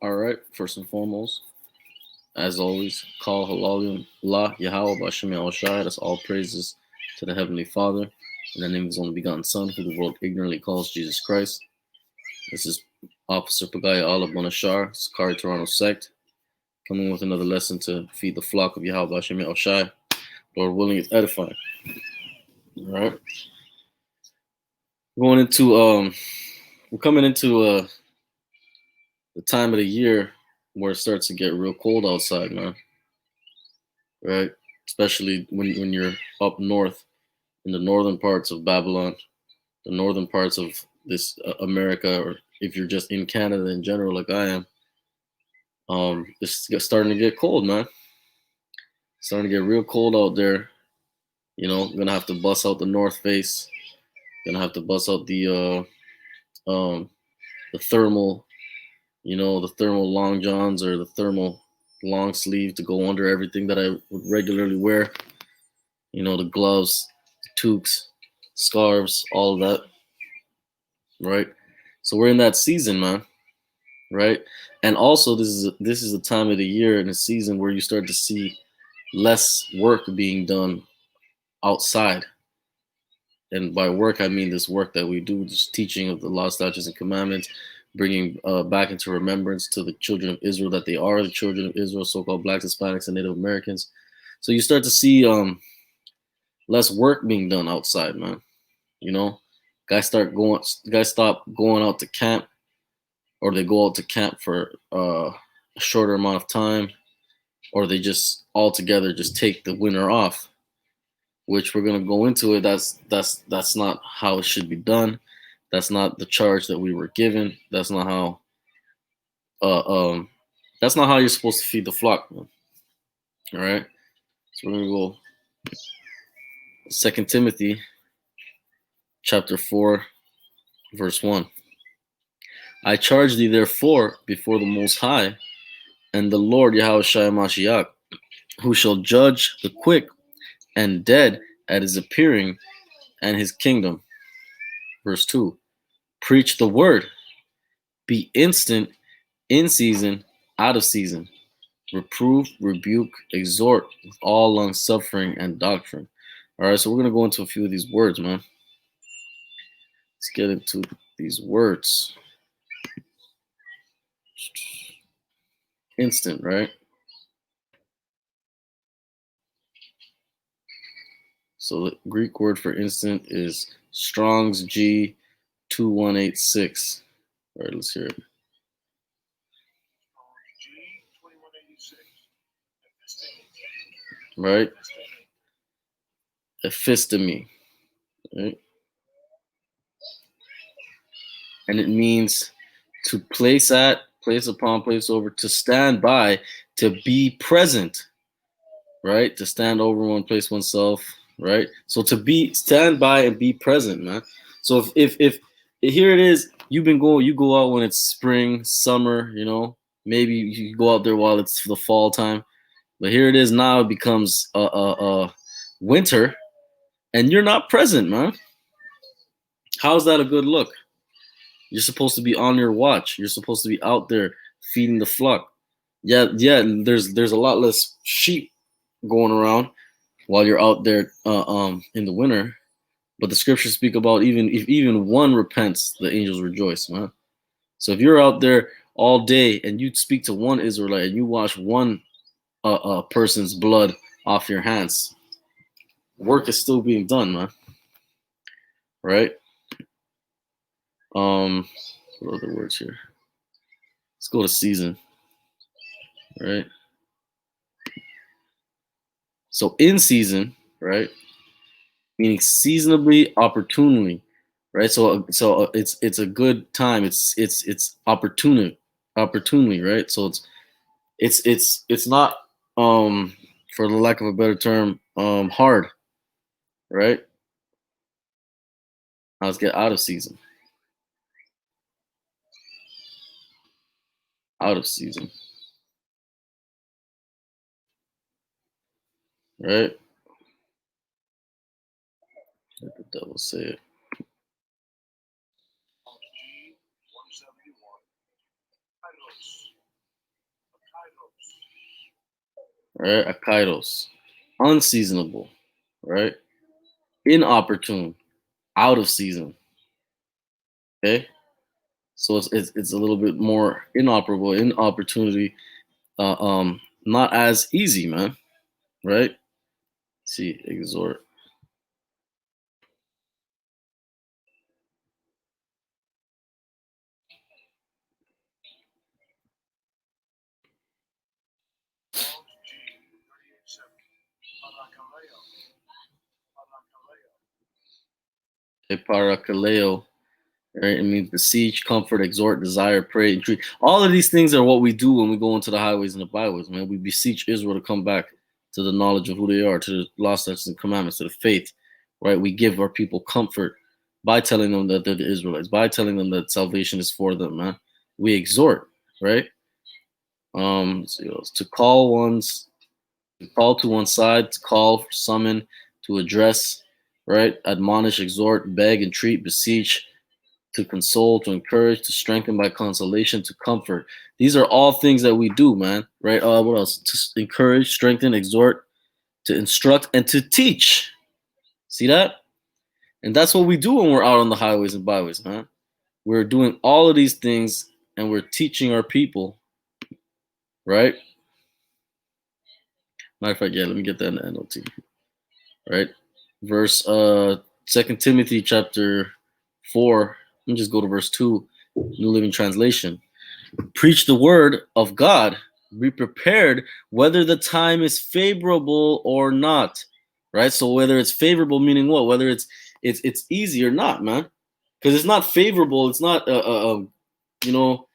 All right, first and foremost, as always, call Halalim La Yahweh Bashem Shai. That's all praises to the Heavenly Father. In the name of His only begotten Son, who the world ignorantly calls Jesus Christ. This is Officer Pagaya Allah Bonashar, Sakari Toronto Sect, coming with another lesson to feed the flock of Yahweh Bashem Shai. Lord willing, it's edifying. All right. We're coming into the time of the year where it starts to get real cold outside, man. Right? Especially when you're up north in the northern parts of Babylon, the northern parts of this America, or if you're just in Canada in general, like I am. It's starting to get cold, man. It's starting to get real cold out there. You know, I'm gonna have to bust out the North Face. Gonna have to bust out the thermal, the thermal long johns or the thermal long sleeve to go under everything that I would regularly wear. You know, the gloves, the toques, scarves, all of that. Right? So we're in that season, man. Right? And also this is the time of the year and the season where you start to see less work being done outside. And by work, I mean this work that we do, this teaching of the law, statutes, and commandments, bringing back into remembrance to the children of Israel that they are the children of Israel, so-called blacks, Hispanics, and Native Americans. So you start to see less work being done outside, man. You know, guys stop going out to camp, or they go out to camp for a shorter amount of time, or they just altogether just take the winter off. Which we're gonna go into it. That's not how it should be done. That's not the charge that we were given. Uh, um, that's not how you're supposed to feed the flock, man. All right. So we're gonna go Second Timothy, chapter 4, verse 1. I charge thee therefore before the Most High and the Lord Yahweh Shai Mashiach, who shall judge the quick and dead at his appearing and his kingdom. Verse 2. Preach the word. Be instant, in season, out of season. Reprove, rebuke, exhort with all long suffering and doctrine. All right, so we're going to go into a few of these words, man. Let's get into these words. Instant, right? So the Greek word for instant is Strong's G 2186. All right, let's hear it. Right? Episteme. Right? And it means to place at, place upon, place over, to stand by, to be present. Right? To stand over one, place oneself. Right? So to stand by and be present, man. So if here it is, you go out when it's spring, summer, you know, maybe you go out there while it's the fall time, but here it is now. It becomes winter, and you're not present, man. How's that a good look? You're supposed to be on your watch. You're supposed to be out there feeding the flock. Yeah. There's a lot less sheep going around while you're out there in the winter. But the scriptures speak about if even one repents, the angels rejoice, man. So if you're out there all day and you speak to one Israelite and you wash one person's blood off your hands, work is still being done, man. Right? What are the words here? Let's go to season. Right? So in season, right? Meaning seasonably, opportunely, right? So it's a good time. It's opportunely, right? So it's not for the lack of a better term hard, right? Now let's get out of season. Out of season. Right? Let the devil say it. right? Akairos, unseasonable, right? Inopportune, out of season. Okay, so it's a little bit more inoperable, inopportunity, not as easy, man, right? See, exhort. Parakaleo, right? It means beseech, comfort, exhort, desire, pray, entreat. All of these things are what we do when we go into the highways and the byways, man. We beseech Israel to come back to the knowledge of who they are, to the law, statutes, and commandments, to the faith, right? We give our people comfort by telling them that they're the Israelites, by telling them that salvation is for them, man. We exhort, right? To call one's, to call to one side, to call, summon, to address, right? Admonish, exhort, beg, entreat, beseech, to console, to encourage, to strengthen by consolation, to comfort. These are all things that we do, man. Right? What else? To encourage, strengthen, exhort, to instruct, and to teach. See that? And that's what we do when we're out on the highways and byways, man. We're doing all of these things and we're teaching our people, right? Matter of fact, yeah, let me get that in the NLT. Right? Verse 2 Timothy chapter 4. Let me just go to verse 2, New Living Translation. Preach the word of God. Be prepared whether the time is favorable or not. Right? So whether it's favorable, meaning what? Whether it's easy or not, man. Because it's not favorable. It's not you know,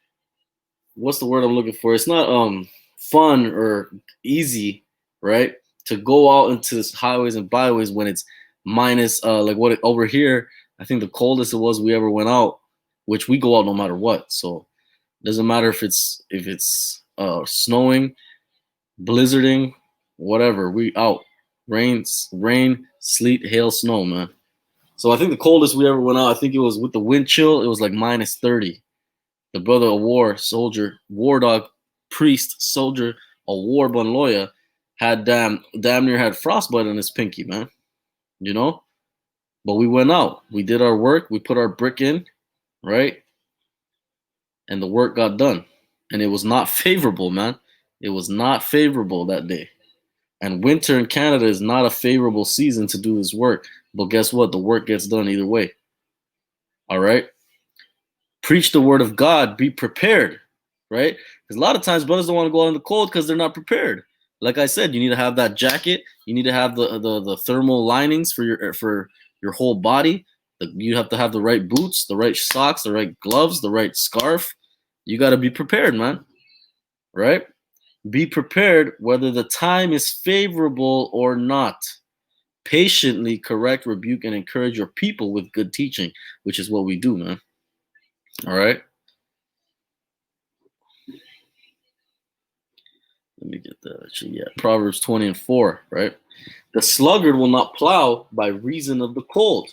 what's the word I'm looking for? It's not fun or easy, right? To go out into this highways and byways when it's minus like what over here. I think the coldest it was we ever went out, which we go out no matter what. So doesn't matter if it's snowing, blizzarding, whatever. We out. Rain, sleet, hail, snow, man. So I think the coldest we ever went out, I think it was with the wind chill, it was like minus 30. The brother of war, soldier, war dog, priest, soldier, a war Bonloya had damn near had frostbite on his pinky, man. You know? But we went out. We did our work. We put our brick in, right? And the work got done. And it was not favorable, man. It was not favorable that day. And winter in Canada is not a favorable season to do this work. But guess what? The work gets done either way. All right? Preach the word of God. Be prepared, right? Because a lot of times brothers don't want to go out in the cold because they're not prepared. Like I said, you need to have that jacket. You need to have the thermal linings for your whole body. You have to have the right boots, the right socks, the right gloves, the right scarf. You got to be prepared, man. Right? Be prepared whether the time is favorable or not. Patiently correct, rebuke, and encourage your people with good teaching, which is what we do, man. All right? Let me get that. Actually, yeah. Proverbs 20:4, right? The sluggard will not plow by reason of the cold.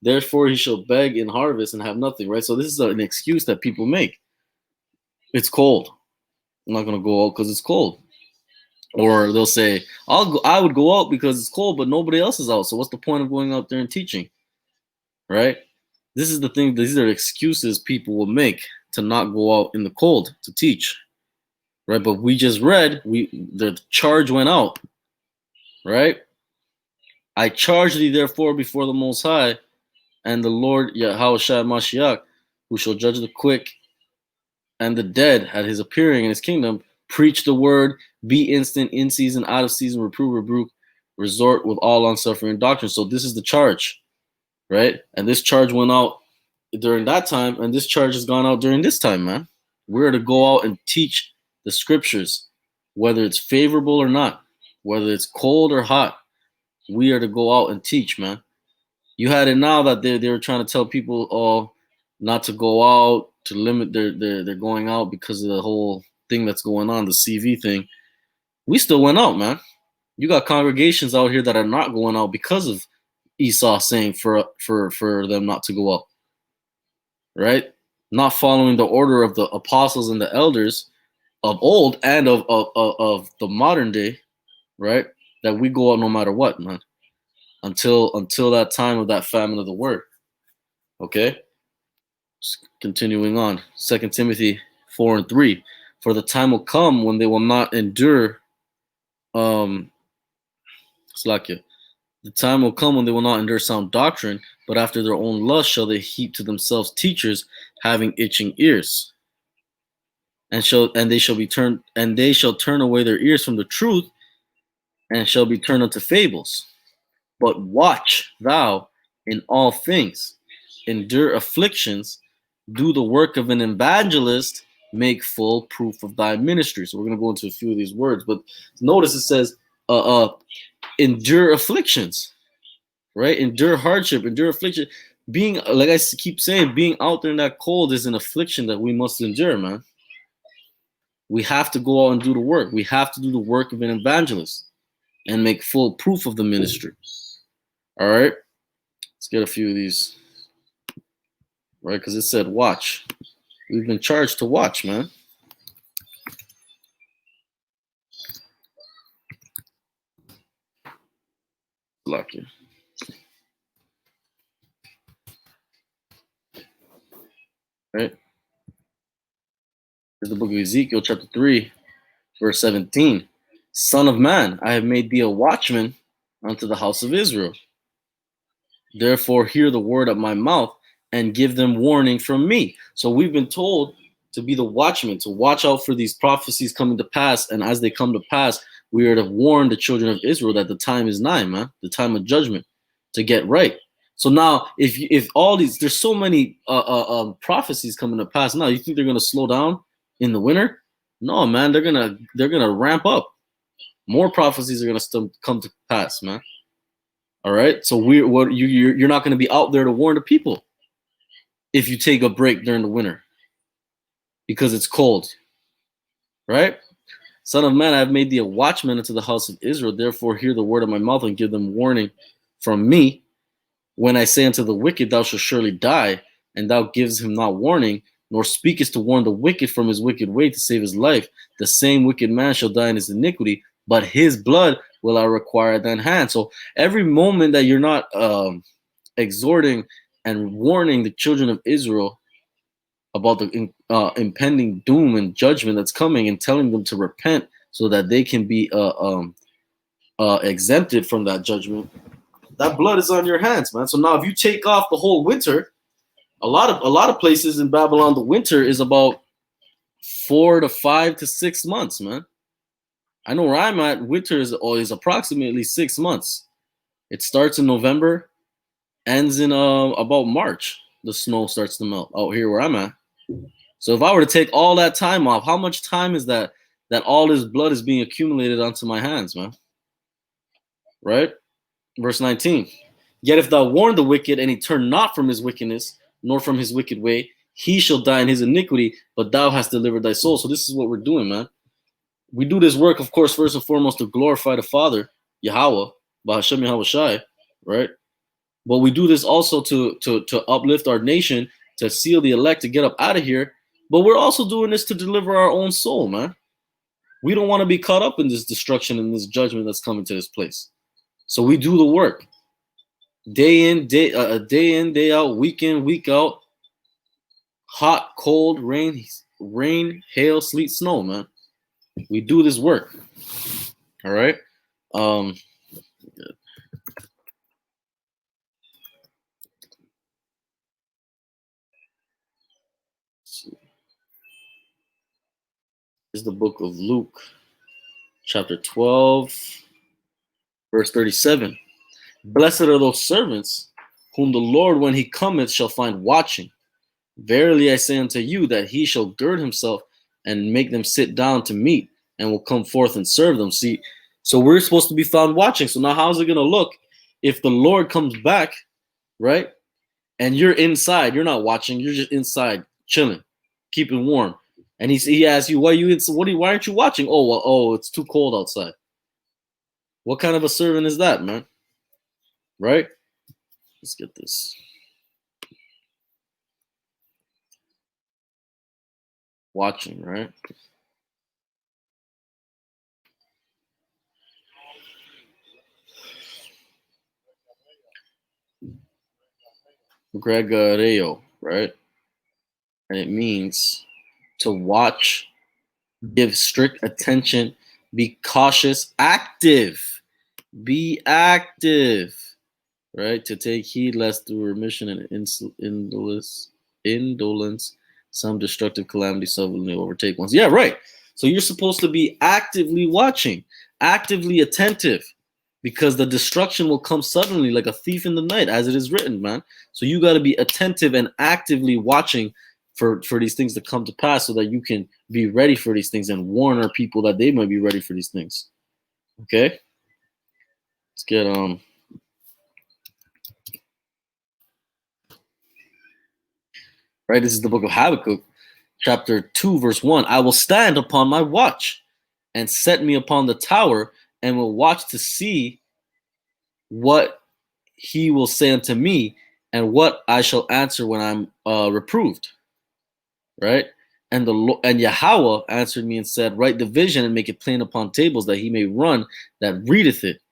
Therefore, he shall beg in harvest and have nothing, right? So this is an excuse that people make. It's cold. I'm not gonna go out because it's cold. Or they'll say, I would go out because it's cold, but nobody else is out. So what's the point of going out there and teaching? Right? This is the thing, these are excuses people will make to not go out in the cold to teach. Right? But we just read, the charge went out. Right? I charge thee therefore before the Most High and the Lord Yahweh Mashiach, who shall judge the quick and the dead at his appearing in his kingdom. Preach the word, be instant, in season, out of season, reprove, rebuke, resort with all long-suffering doctrine. So this is the charge, right? And this charge went out during that time, and this charge has gone out during this time, man. We're to go out and teach the scriptures, whether it's favorable or not, whether it's cold or hot. We are to go out and teach, man. You had it now that they were trying to tell people, oh, not to go out, to limit their going out because of the whole thing that's going on, the CV thing. We still went out, man. You got congregations out here that are not going out because of Esau saying for them not to go out, right? Not following the order of the apostles and the elders of old and of the modern day, right? That we go out no matter what, man. Until that time of that famine of the word. Okay? Just continuing on. 2 Timothy 4:3. For the time will come when they will not endure Slakia. The time will come when they will not endure sound doctrine, but after their own lust shall they heap to themselves teachers having itching ears. And they shall turn away their ears from the truth and shall be turned unto fables. But watch thou in all things, endure afflictions, do the work of an evangelist, make full proof of thy ministry. So we're going to go into a few of these words, but notice it says, endure afflictions, right? Endure hardship, endure affliction. Being, like I keep saying, being out there in that cold is an affliction that we must endure, man. We have to go out and do the work. We have to do the work of an evangelist and make full proof of the ministry. All right, let's get a few of these, right? Because it said watch. We've been charged to watch, man. Lucky. Right? Here's the book of Ezekiel, chapter 3, verse 17. Son of man, I have made thee a watchman unto the house of Israel. Therefore, hear the word of my mouth and give them warning from me. So we've been told to be the watchmen, to watch out for these prophecies coming to pass. And as they come to pass, we are to warn the children of Israel that the time is nigh, man, the time of judgment to get right. So now, if all these, there's so many prophecies coming to pass now, you think they're gonna slow down in the winter? No, man, they're gonna ramp up. More prophecies are gonna come to pass, man. All right. So you're not going to be out there to warn the people if you take a break during the winter because it's cold, right? Son of man, I have made thee a watchman unto the house of Israel. Therefore, hear the word of my mouth and give them warning from me. When I say unto the wicked, thou shalt surely die, and thou givest him not warning, nor speakest to warn the wicked from his wicked way to save his life, the same wicked man shall die in his iniquity, but his blood will I require at thine hand. So every moment that you're not exhorting and warning the children of Israel about the impending doom and judgment that's coming and telling them to repent so that they can be exempted from that judgment, that blood is on your hands, man. So now if you take off the whole winter, a lot of places in Babylon, the winter is about 4 to 5 to 6 months, man. I know where I'm at, winter is approximately 6 months. It starts in November, ends in about March. The snow starts to melt out here where I'm at. So if I were to take all that time off, how much time is that all this blood is being accumulated onto my hands, man? Right? Verse 19. Yet if thou warn the wicked, and he turn not from his wickedness, nor from his wicked way, he shall die in his iniquity, but thou hast delivered thy soul. So this is what we're doing, man. We do this work, of course, first and foremost to glorify the Father, Yahweh, Bahashem Yahweh Shai, right? But we do this also to uplift our nation, to seal the elect, to get up out of here. But we're also doing this to deliver our own soul, man. We don't want to be caught up in this destruction and this judgment that's coming to this place. So we do the work, day in, day out, week in, week out, hot, cold, rain, hail, sleet, snow, man. We do this work. All right. Is the book of Luke, chapter 12, verse 37. Blessed are those servants whom the Lord, when he cometh, shall find watching. Verily I say unto you that he shall gird himself and make them sit down to meat, and will come forth and serve them. See, so we're supposed to be found watching. So now how's it going to look if the Lord comes back, right? And you're inside, you're not watching, you're just inside chilling, keeping warm. And he asks you, why aren't you watching? Oh, well, it's too cold outside. What kind of a servant is that, man? Right? Let's get this. Watching, right? Gregoreo, right? And it means to watch, give strict attention, be cautious, active, be active, right? To take heed lest through remission and indolence, some destructive calamity suddenly overtake ones. Yeah, right. So you're supposed to be actively watching, actively attentive, because the destruction will come suddenly like a thief in the night, as it is written, man. So you got to be attentive and actively watching for these things to come to pass, so that you can be ready for these things and warn our people that they might be ready for these things. Okay, let's get right. This is the book of Habakkuk, chapter 2, verse 1. I will stand upon my watch and set me upon the tower, and will watch to see what he will say unto me, and what I shall answer when I'm reproved. Right? And Yahweh answered me and said, write the vision and make it plain upon tables, that he may run that readeth it.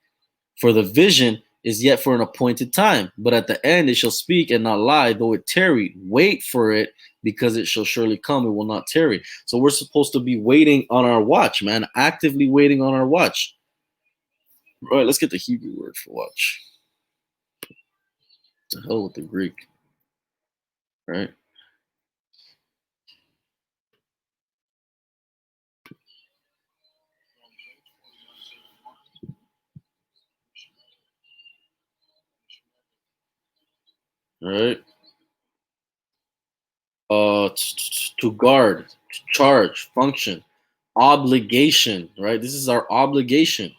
For the vision is yet for an appointed time, but at the end it shall speak and not lie, though it tarry. Wait for it, because it shall surely come, it will not tarry. So we're supposed to be waiting on our watch, man, actively waiting on our watch. All right, let's get the Hebrew word for watch. The hell with the Greek, right? All right. To guard, to charge, function, obligation, right? This is our obligation,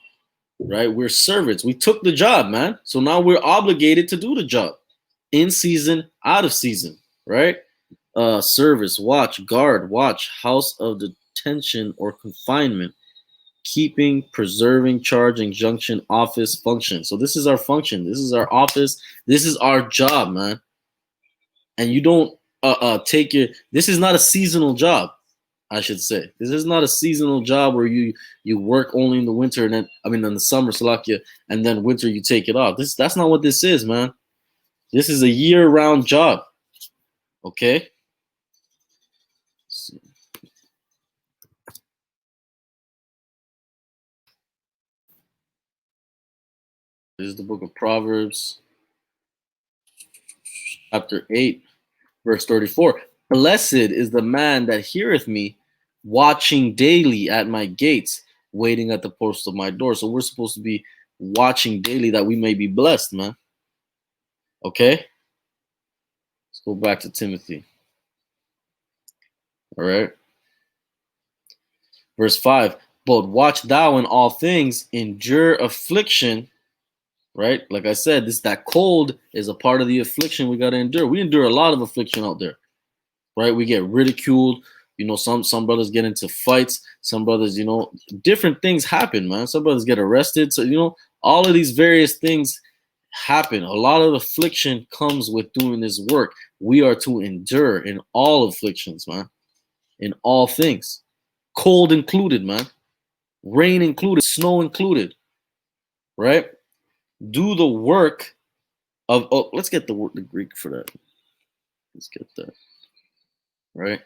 right? We're servants. We took the job, man. So now we're obligated to do the job, in season, out of season, right? Service, watch, guard, watch, house of detention or confinement, keeping, preserving, charge, injunction, office, function. So this is our function. This is our office. This is our job, man. And you don't take your. This is not a seasonal job. I should say this is not a seasonal job where you work only in the winter, and then I mean in the summer, Salakia, and then winter you take it off. That's not what this is, man. This is a year-round job. Okay. This is the book of Proverbs, chapter 8, verse 34. Blessed is the man that heareth me, watching daily at my gates, waiting at the post of my door. So we're supposed to be watching daily that we may be blessed, man. Okay? Let's go back to Timothy. All right. Verse 5. But watch thou in all things, endure affliction, right? Like I said, that cold is a part of the affliction we got to endure. We endure a lot of affliction out there, right? We get ridiculed. You know, some brothers get into fights. Some brothers, different things happen, man. Some brothers get arrested. So, all of these various things happen. A lot of affliction comes with doing this work. We are to endure in all afflictions, man. In all things. Cold included, man. Rain included, snow included, right? Do the work of, let's get the Greek for that. Let's get that, right?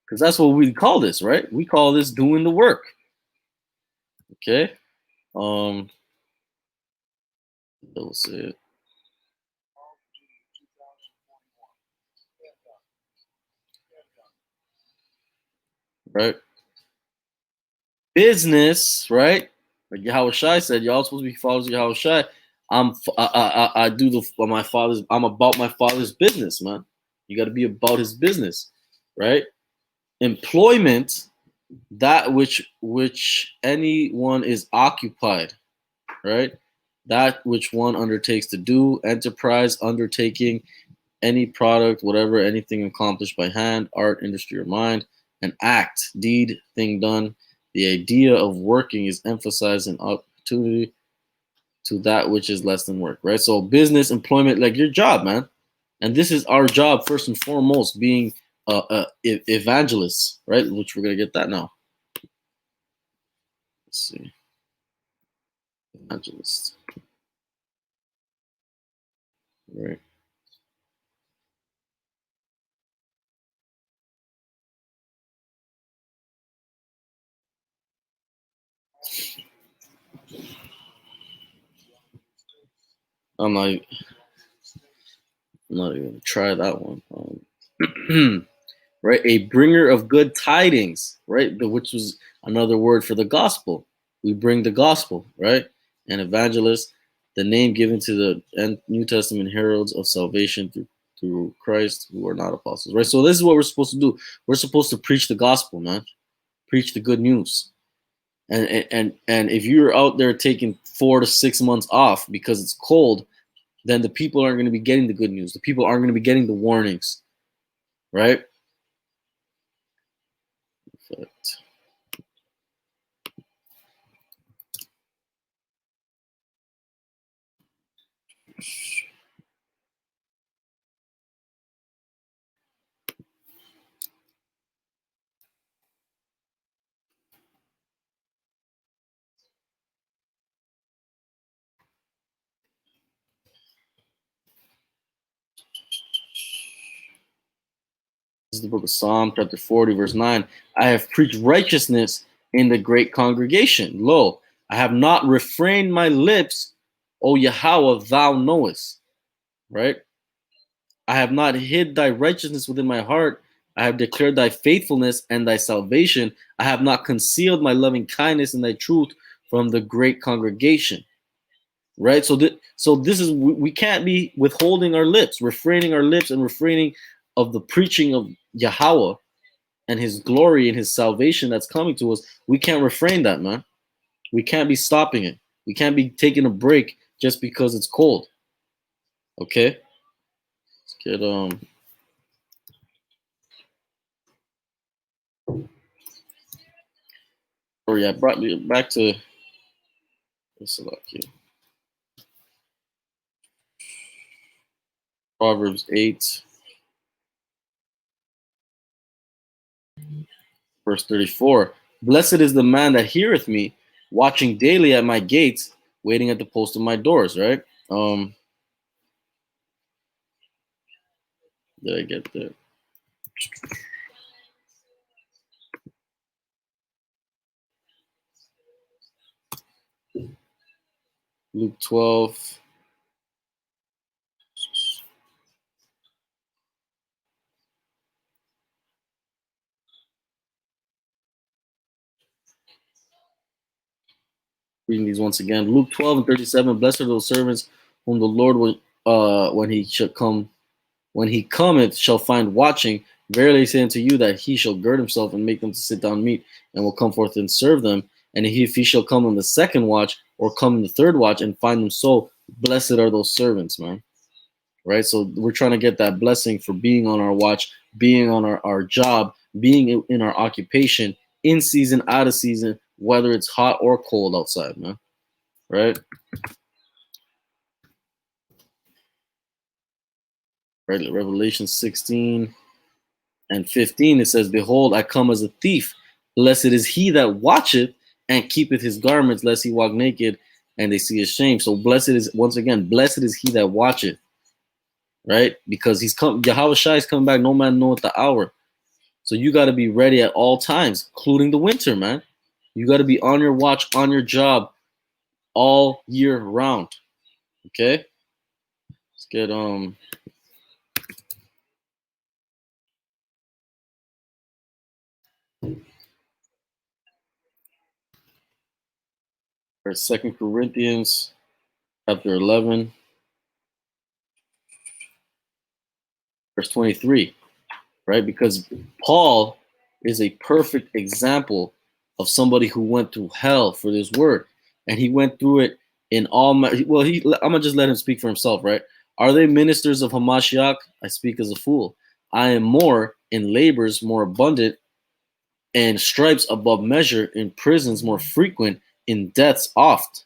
Because that's what we call this, right? We call this doing the work. Okay. They'll say it. Right. Business, right? Like Yahweh Shai said, y'all supposed to be followers of Yahweh Shai. I do my father's. I'm about my father's business, man. You got to be about his business, right? Employment, that which anyone is occupied, right? That which one undertakes to do. Enterprise, undertaking, any product, whatever, anything accomplished by hand, art, industry, or mind. An act, deed, thing done. The idea of working is emphasized in opportunity to that which is less than work, right? So business, employment, like your job, man. And this is our job first and foremost, being evangelists, right? Which we're gonna get that now. Let's see, evangelist, right? I'm not, I'm not even gonna try that one. Right, a bringer of good tidings, right, which was another word for the gospel. We bring the gospel, right? An evangelist, the name given to the New Testament heralds of salvation through Christ, who are not apostles, right? So this is what we're supposed to do. We're supposed to preach the gospel, man. Preach the good news. And if you're out there taking 4 to 6 months off because it's cold, then the people aren't going to be getting the good news. The people aren't going to be getting the warnings, right? But this is the book of Psalm, chapter 40, verse 9. I have preached righteousness in the great congregation. Lo, I have not refrained my lips, O Yahweh, thou knowest. Right? I have not hid thy righteousness within my heart. I have declared thy faithfulness and thy salvation. I have not concealed my loving kindness and thy truth from the great congregation. Right? So this is, we can't be withholding our lips, refraining our lips and refraining of the preaching of Yahweh and his glory and his salvation that's coming to us. We can't refrain that, man. We can't be stopping it. We can't be taking a break just because it's cold. Okay? Let's get oh yeah, brought me back to what's it up here? Proverbs 8, verse 34. Blessed is the man that heareth me, watching daily at my gates, waiting at the post of my doors, right? Did I get there? Luke 12. Reading these once again. Luke 12 and 37. Blessed are those servants whom the Lord will, when he shall come, when he cometh, shall find watching. Verily I say unto you that he shall gird himself and make them to sit down meat, and will come forth and serve them. And if he shall come on the second watch, or come in the third watch, and find them so, blessed are those servants, man. Right? So we're trying to get that blessing for being on our watch, being on our job, being in our occupation, in season, out of season, whether it's hot or cold outside, man. Right? Right. Revelation 16 and 15, it says, Behold, I come as a thief. Blessed is he that watcheth and keepeth his garments, lest he walk naked and they see his shame. So blessed is, once again, blessed is he that watcheth, right? Because he's come, Yahweh Shai is coming back, no man knoweth the hour. So you got to be ready at all times, including the winter, man. You got to be on your watch, on your job, all year round. Okay? Let's get Second Corinthians chapter 11, verse 23, right? Because Paul is a perfect example of somebody who went through hell for this word. And he went through it in all my, well, I'm gonna just let him speak for himself, right? Are they ministers of Hamashiach? I speak as a fool. I am more in labors more abundant, and stripes above measure, in prisons more frequent, in deaths oft.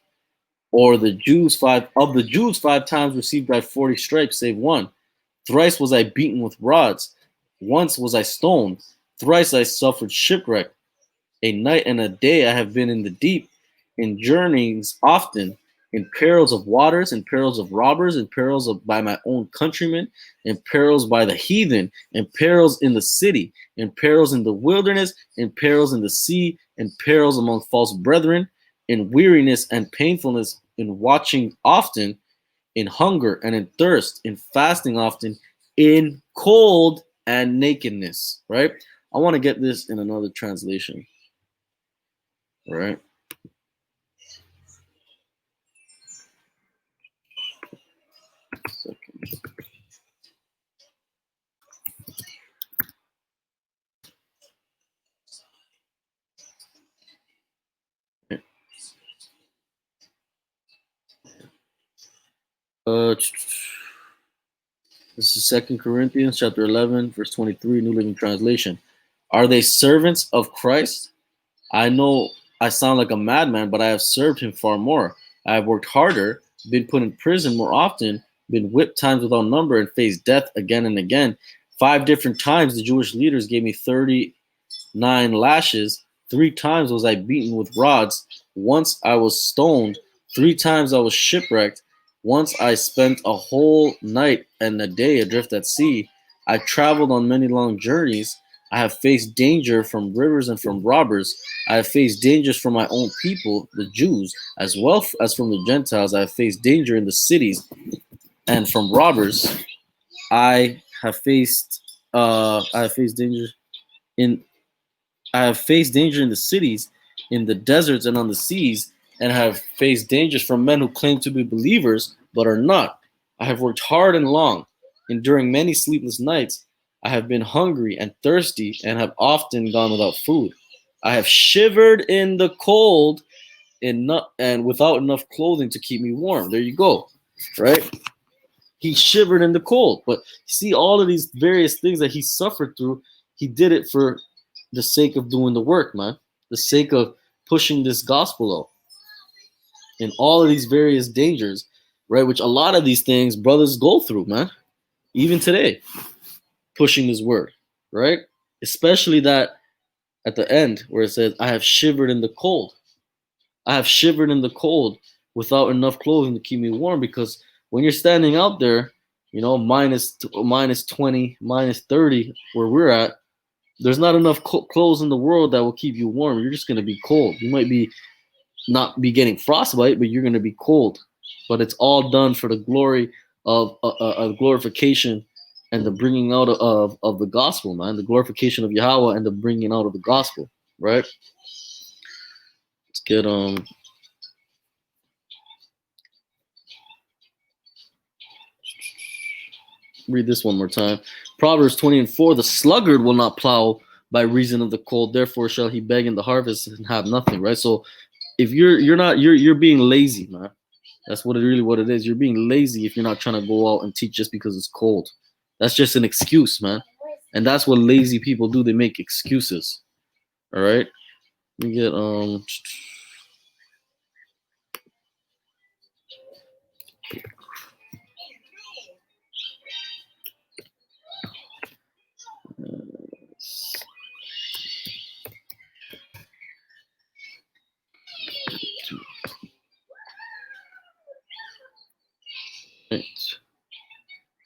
Or the Jews 5 times received I 40 stripes, save one. Thrice was I beaten with rods. Once was I stoned. Thrice I suffered shipwreck. A night and a day I have been in the deep, in journeyings often, in perils of waters, in perils of robbers, in perils by my own countrymen, in perils by the heathen, in perils in the city, in perils in the wilderness, in perils in the sea, in perils among false brethren, in weariness and painfulness, in watching often, in hunger and in thirst, in fasting often, in cold and nakedness, right? I want to get this in another translation, right? Second. This is Second Corinthians chapter 11, verse 23, New Living Translation. Are they servants of Christ? I know I sound like a madman, but I have served him far more. I have worked harder, been put in prison more often, been whipped times without number, and faced death again and again. 5 different times the Jewish leaders gave me 39 lashes. 3 times was I beaten with rods. Once I was stoned. 3 times I was shipwrecked. Once I spent a whole night and a day adrift at sea. I traveled on many long journeys. I have faced danger from rivers and from robbers. I have faced dangers from my own people, the Jews, as well as from the Gentiles. I have faced danger in the cities and from robbers. I have faced danger in I have faced danger in the cities, in the deserts, and on the seas, and have faced dangers from men who claim to be believers but are not. I have worked hard and long, enduring many sleepless nights. I have been hungry and thirsty, and have often gone without food. I have shivered in the cold and without enough clothing to keep me warm. There you go, right? He shivered in the cold. But see, all of these various things that he suffered through, he did it for the sake of doing the work, man. The sake of pushing this gospel out. And all of these various dangers, right? Which a lot of these things brothers go through, man. Even today, pushing this word, right? Especially that at the end where it says, I have shivered in the cold. I have shivered in the cold without enough clothing to keep me warm, because when you're standing out there, you know, minus 20, minus 30, where we're at, there's not enough clothes in the world that will keep you warm. You're just going to be cold. You might be not be getting frostbite, but you're going to be cold. But it's all done for the glory of glorification and the bringing out of the gospel, man. The glorification of Yahweh and the bringing out of the gospel, right? Let's get read this one more time. Proverbs 20:4, the sluggard will not plow by reason of the cold, therefore shall he beg in the harvest and have nothing, right? So if you're being lazy, man. That's what it is. You're being lazy if you're not trying to go out and teach just because it's cold. That's just an excuse, man. And that's what lazy people do. They make excuses. All right. Let me get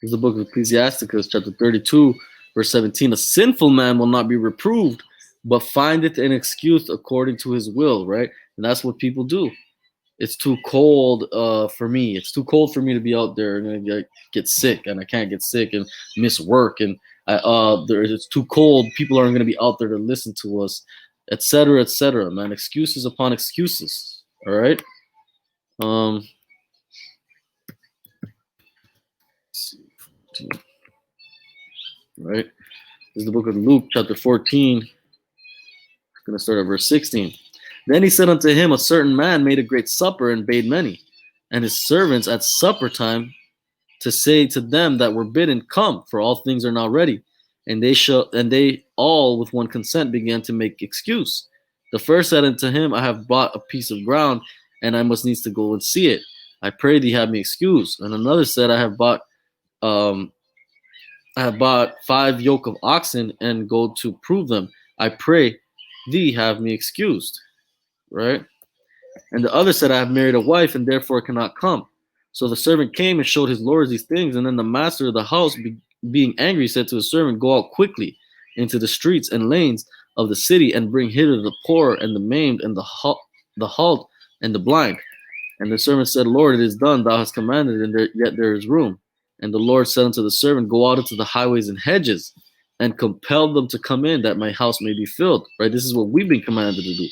This is the book of Ecclesiasticus, chapter 32, verse 17. A sinful man will not be reproved, but findeth an excuse according to his will, right? And that's what people do. It's too cold for me. It's too cold for me to be out there and get sick, and I can't get sick and miss work, and it's too cold. People aren't going to be out there to listen to us, etc., etc. Man, excuses upon excuses. All right. Right. This is the book of Luke, chapter 14. I'm going to start at verse 16. Then he said unto him, a certain man made a great supper and bade many, and his servants at supper time to say to them that were bidden, come, for all things are now ready. And they all with one consent began to make excuse. The first said unto him, I have bought a piece of ground, and I must needs to go and see it. I pray thee have me excused. And another said, I have bought 5 yoke of oxen and go to prove them. I pray thee have me excused. Right? And the other said, I have married a wife and therefore cannot come. So the servant came and showed his lord these things. And then the master of the house, being angry, said to his servant, go out quickly into the streets and lanes of the city and bring hither the poor and the maimed and the halt and the blind. And the servant said, Lord, it is done. Thou hast commanded, and yet there is room. And the Lord said unto the servant, Go out into the highways and hedges, and compel them to come in, that my house may be filled. Right? This is what we've been commanded to do,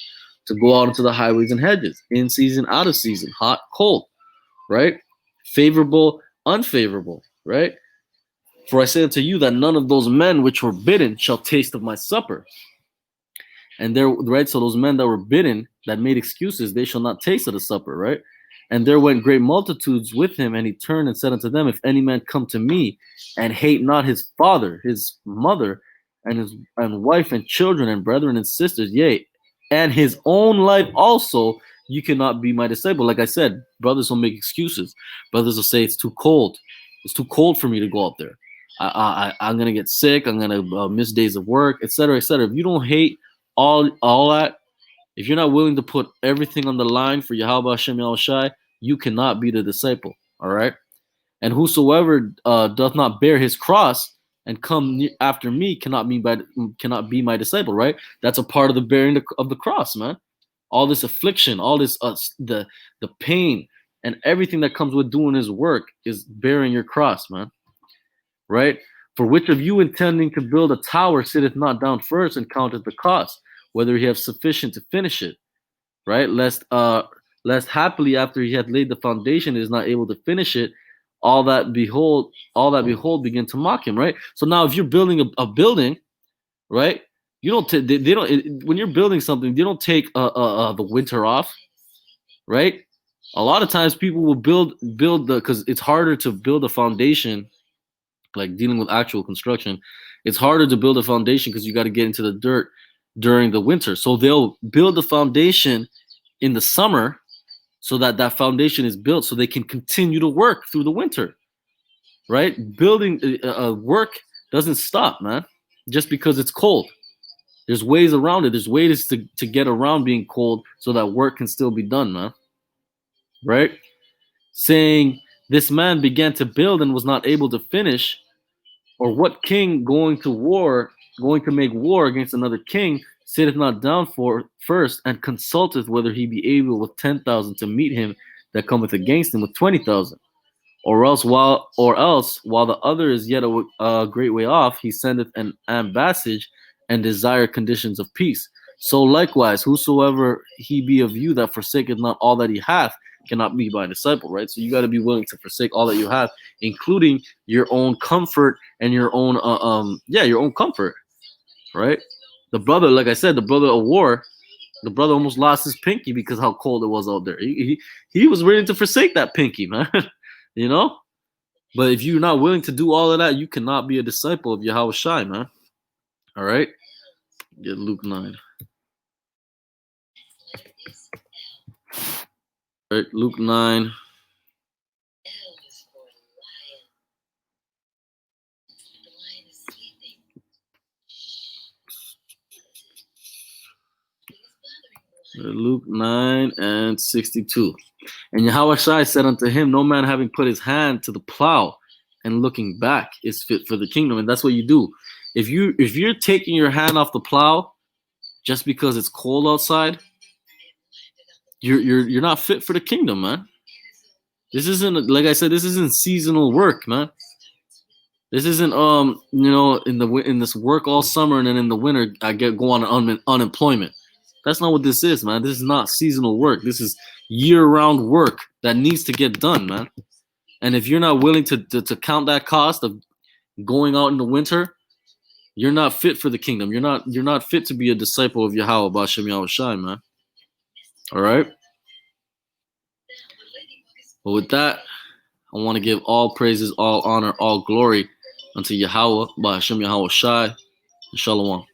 to go out into the highways and hedges, in season, out of season, hot, cold, right? Favorable, unfavorable, right? For I say unto you that none of those men which were bidden shall taste of my supper. And there, right? So those men that were bidden, that made excuses, they shall not taste of the supper, right? And there went great multitudes with him, and he turned and said unto them, If any man come to me and hate not his father, his mother, and his and wife and children and brethren and sisters, yea, and his own life also, you cannot be my disciple. Like I said, brothers will make excuses. Brothers will say it's too cold. It's too cold for me to go out there. I'm gonna get sick. I'm gonna miss days of work, etc., etc. If you don't hate all that, if you're not willing to put everything on the line for Yahweh Hashem Yahushai, you cannot be the disciple. All right. And whosoever doth not bear his cross and come after me cannot be my disciple. Right. That's a part of the bearing of the cross, man. All this affliction, all this the pain and everything that comes with doing his work is bearing your cross, man. Right. For which of you intending to build a tower sitteth not down first and counteth the cost, whether he have sufficient to finish it, right? Lest happily after he hath laid the foundation is not able to finish it, all that behold begin to mock him, right? So now if you're building a building, right? You don't they don't when you're building something, they don't take the winter off, right? A lot of times people will build because it's harder to build a foundation. Like dealing with actual construction, it's harder to build a foundation because you got to get into the dirt during the winter. So they'll build the foundation in the summer so that that foundation is built so they can continue to work through the winter, right? Building work doesn't stop, man, just because it's cold. There's ways around it. There's ways to get around being cold so that work can still be done, man, right? Saying, this man began to build and was not able to finish. Or what king going to make war against another king, sitteth not down for first and consulteth whether he be able with 10,000 to meet him that cometh against him with 20,000? Or else while the other is yet a great way off, he sendeth an ambassage and desire conditions of peace. So likewise, whosoever he be of you that forsaketh not all that he hath cannot be my disciple, right? So you got to be willing to forsake all that you have, including your own comfort and your own your own comfort, right? The brother, like I said, the brother of war, the brother almost lost his pinky because how cold it was out there. He was ready to forsake that pinky, man. You know? But if you're not willing to do all of that, you cannot be a disciple of Yahweh Shai, man. All right? Get Luke 9. All right, Luke 9. Luke 9 and 62. And Yahweh Shai said unto him, No man having put his hand to the plow and looking back is fit for the kingdom. And that's what you do. If you're taking your hand off the plow just because it's cold outside, you're not fit for the kingdom, man. This isn't, like I said, this isn't seasonal work, man. This isn't in this work all summer and then in the winter I go on unemployment. That's not what this is, man. This is not seasonal work. This is year-round work that needs to get done, man. And if you're not willing to count that cost of going out in the winter, you're not fit for the kingdom. You're not fit to be a disciple of Yahweh B'Shem Yahushai, man. All right. But with that, I want to give all praises, all honor, all glory unto Yahweh B'Shem Yahushai. Shalom.